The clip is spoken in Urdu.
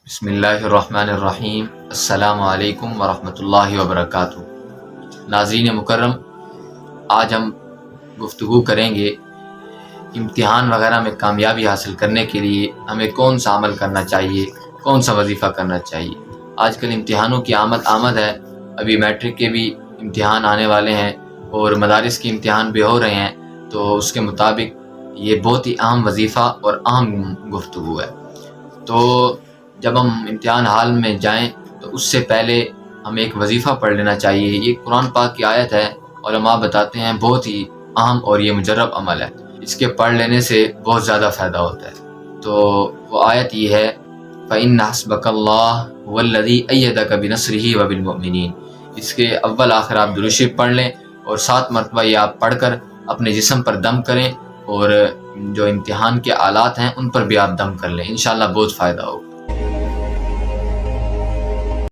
بسم اللہ الرحمن الرحیم۔ السلام علیکم ورحمۃ اللہ وبرکاتہ۔ ناظرین مکرم، آج ہم گفتگو کریں گے امتحان وغیرہ میں کامیابی حاصل کرنے کے لیے ہمیں کون سا عمل کرنا چاہیے، کون سا وظیفہ کرنا چاہیے۔ آج کل امتحانوں کی آمد ہے، ابھی میٹرک کے بھی امتحان آنے والے ہیں اور مدارس کے امتحان بھی ہو رہے ہیں، تو اس کے مطابق یہ بہت ہی اہم وظیفہ اور اہم گفتگو ہے۔ تو جب ہم امتحان حال میں جائیں تو اس سے پہلے ہمیں ایک وظیفہ پڑھ لینا چاہیے۔ یہ قرآن پاک کی آیت ہے، علماء بتاتے ہیں بہت ہی اہم اور یہ مجرب عمل ہے، اس کے پڑھ لینے سے بہت زیادہ فائدہ ہوتا ہے۔ تو وہ آیت یہ ہے فَإِنَّ حَسْبَكَ اللَّهُ هُوَ الَّذِي أَيَّدَكَ بِنَصْرِهِ وَبِالْمُؤْمِنِينَ۔ اس کے اول آخر آپ درود شریف پڑھ لیں اور 7 مرتبہ یہ آپ پڑھ کر اپنے جسم پر دم کریں، اور جو امتحان کے آلات ہیں ان پر بھی آپ دم کر لیں، انشاءاللہ بہت فائدہ ہوگا۔